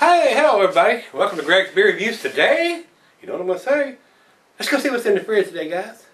Hey, hello everybody. Welcome to Gregsbeerreviews today. You know what I'm going to say? Let's go see what's in the fridge today, guys.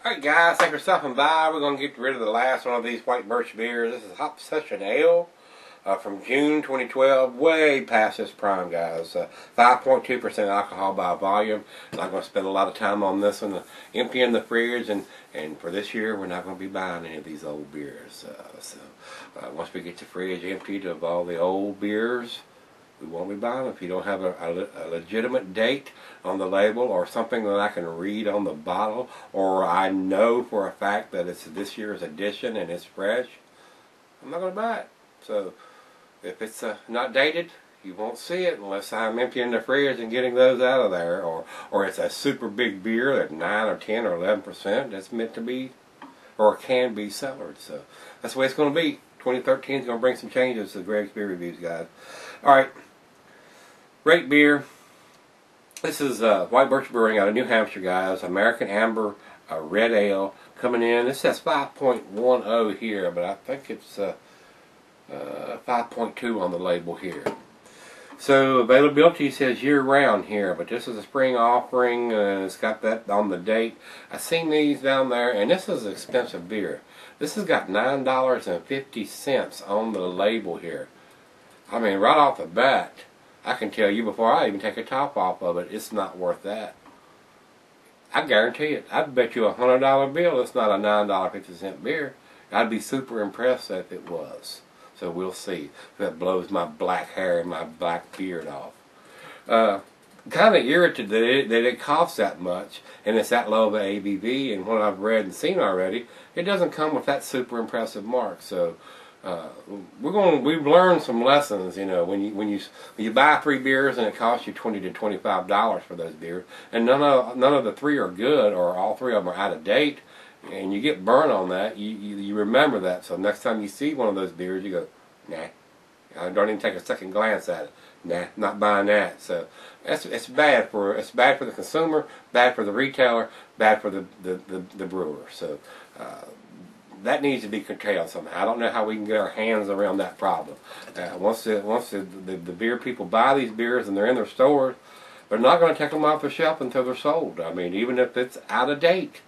Alright guys, thanks for stopping by. We're going to get rid of the last one of these white birch beers. This is Hop Session Ale from June 2012. Way past its prime, guys. 5.2% alcohol by volume. Not going to spend a lot of time on this one. Emptying the fridge, and for this year we're not going to be buying any of these old beers. Once we get the fridge emptied of all the old beers, we won't be buying them. If you don't have a legitimate date on the label or something that I can read on the bottle, or I know for a fact that it's this year's edition and it's fresh, I'm not going to buy it. So if it's not dated, you won't see it unless I'm emptying the fridge and getting those out of there, or it's a super big beer at 9 or 10 or 11% that's meant to be or can be cellared. So that's the way it's going to be. 2013 is going to bring some changes to Gregsbeerreviews, guys. Alright. Great beer. This is White Birch Brewing out of New Hampshire, guys. American Amber Red Ale coming in. This says 5.10 here, but I think it's 5.2 on the label here. So availability says year-round here, but this is a spring offering, and it's got that on the date. I've seen these down there, and this is an expensive beer. This has got $9.50 on the label here. I mean, right off the bat, I can tell you before I even take a top off of it, it's not worth that. I guarantee it. I'd bet you $100 bill it's not a $9.50 beer. I'd be super impressed if it was. So we'll see if that blows my black hair and my black beard off. Kind of irritated that it costs that much and it's that low of an ABV, and what I've read and seen already, it doesn't come with that super impressive mark. So we've learned some lessons, you know, when you buy 3 beers and it costs you $20 to $25 for those beers, and none of the 3 are good, or all 3 of them are out of date, and you get burned on that, you remember that. So next time you see one of those beers, you go, nah, I don't even take a second glance at it. Nah, not buying that. So it's bad for the consumer, bad for the retailer, bad for the brewer. So that needs to be curtailed somehow. I don't know how we can get our hands around that problem. Once the beer people buy these beers and they're in their stores, they're not going to take them off the shelf until they're sold. I mean, even if it's out of date,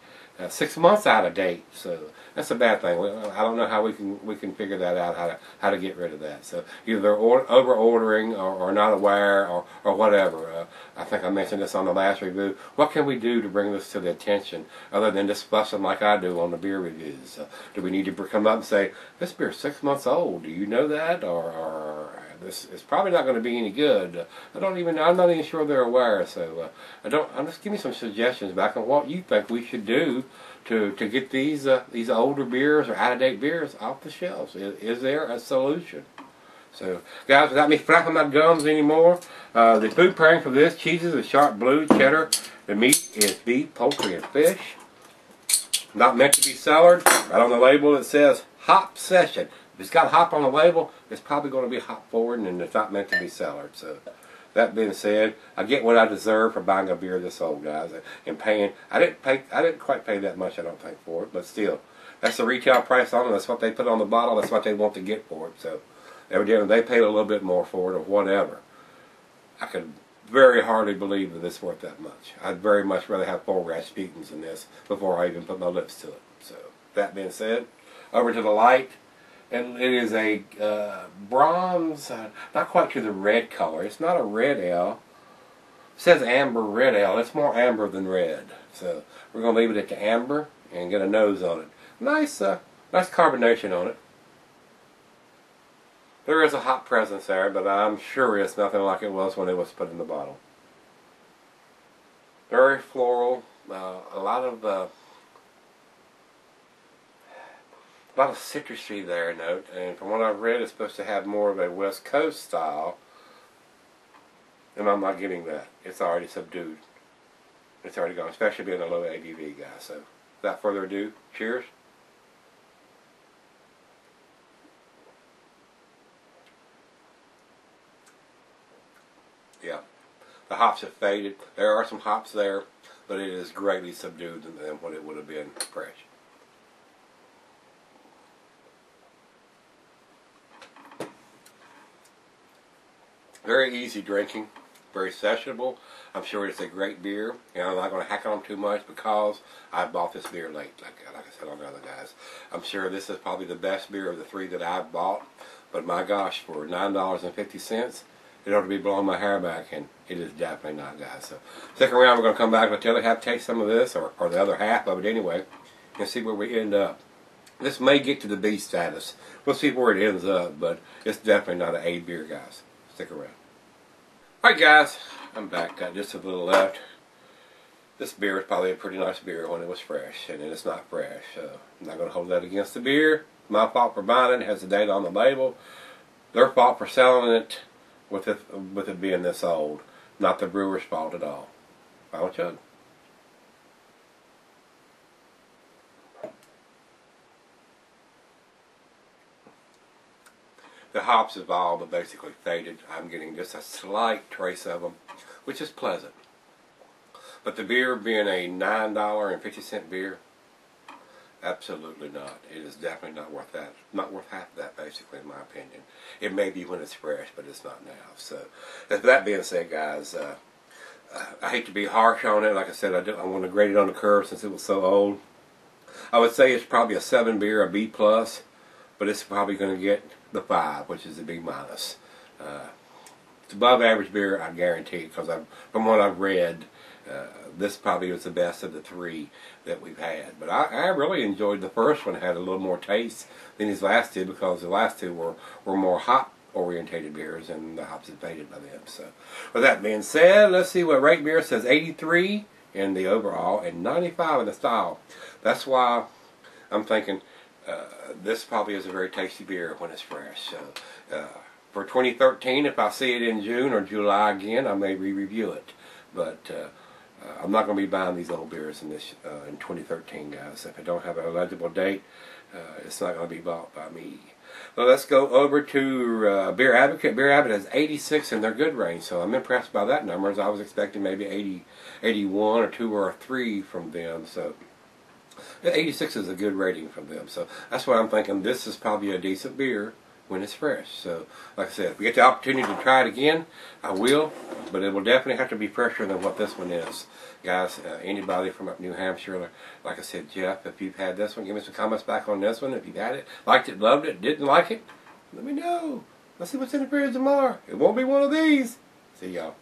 6 months out of date. So that's a bad thing. I don't know how we can figure that out, how to get rid of that. So either they're over ordering or not aware or whatever. I think I mentioned this on the last review. What can we do to bring this to the attention other than just fuss them like I do on the beer reviews? Do we need to come up and say, this beer's 6 months old? Do you know that? Or this is probably not going to be any good. I'm not even sure they're aware. So just give me some suggestions back on what you think we should do to get these older beers or out of date beers off the shelves. Is there a solution? So guys, without me flapping my gums anymore, the food pairing for this: cheeses is sharp blue, cheddar. The meat is beef, poultry, and fish. Not meant to be cellared. Right on the label it says Hop Session. If it's got hop on the label, it's probably going to be hop forward, and it's not meant to be cellared. So that being said, I get what I deserve for buying a beer this old, guys, and paying. I didn't quite pay that much, I don't think, for it, but still, that's the retail price on it. That's what they put on the bottle. That's what they want to get for it. So evidently they paid a little bit more for it, or whatever. I could very hardly believe that it's worth that much. I'd very much rather have 4 Rasputins than this before I even put my lips to it. So that being said, over to the light. And it is a bronze, not quite to the red color. It's not a red ale. It says amber red ale. It's more amber than red. So we're going to leave it at the amber and get a nose on it. Nice carbonation on it. There is a hop presence there, but I'm sure it's nothing like it was when it was put in the bottle. Very floral. A lot of citrusy there note, and from what I've read, it's supposed to have more of a West Coast style And I'm not getting that. It's already subdued. It's already gone, especially being a low ABV, guys. So, without further ado, cheers. Yeah, the hops have faded. There are some hops there, but it is greatly subdued than what it would have been fresh. Very easy drinking, very sessionable. I'm sure it's a great beer, and I'm not going to hack on too much because I bought this beer late, like I said on the other guys. I'm sure this is probably the best beer of the three that I've bought, but my gosh, for $9.50, it ought to be blowing my hair back, and it is definitely not, guys. So stick around, we're going to come back and tell you how to taste some of this, or the other half of it anyway, and see where we end up. This may get to the B status. We'll see where it ends up, but it's definitely not an A beer, guys. Stick around. Alright guys, I'm back. Got just a little left. This beer is probably a pretty nice beer when it was fresh, and it's not fresh. I'm not going to hold that against the beer. My fault for buying it. It has the date on the label. Their fault for selling it with it being this old. Not the brewer's fault at all. Final chug. The hops have all but basically faded. I'm getting just a slight trace of them, which is pleasant. But the beer being a $9.50 beer, absolutely not. It is definitely not worth that. Not worth half of that, basically, in my opinion. It may be when it's fresh, but it's not now. So, with that being said, guys, I hate to be harsh on it. Like I said, I want to grade it on the curve since it was so old. I would say it's probably a 7 beer, a B+, but it's probably going to get the 5, which is a B-. It's above average beer, I guarantee, because from what I've read, this probably was the best of the 3 that we've had. But I really enjoyed the first one. It had a little more taste than these last 2, because the last 2 were more hop-orientated beers, and the hops had faded by them. So, with that being said, let's see what Rate Beer says. 83 in the overall and 95 in the style. That's why I'm thinking this probably is a very tasty beer when it's fresh. So, for 2013, if I see it in June or July again, I may re-review it. But I'm not going to be buying these old beers in 2013, guys. If it don't have an eligible date, it's not going to be bought by me. So let's go over to Beer Advocate. Beer Advocate has 86 in their good range, so I'm impressed by that number. As I was expecting maybe 80, 81 or 2 or 3 from them. So 86 is a good rating from them. So that's why I'm thinking this is probably a decent beer when it's fresh. So, like I said, if we get the opportunity to try it again, I will, but it will definitely have to be fresher than what this one is. Guys, anybody from up New Hampshire, like I said, Jeff, if you've had this one, give me some comments back on this one. If you've had it, liked it, loved it, didn't like it, let me know. Let's see what's in the fridge tomorrow. It won't be one of these. See y'all.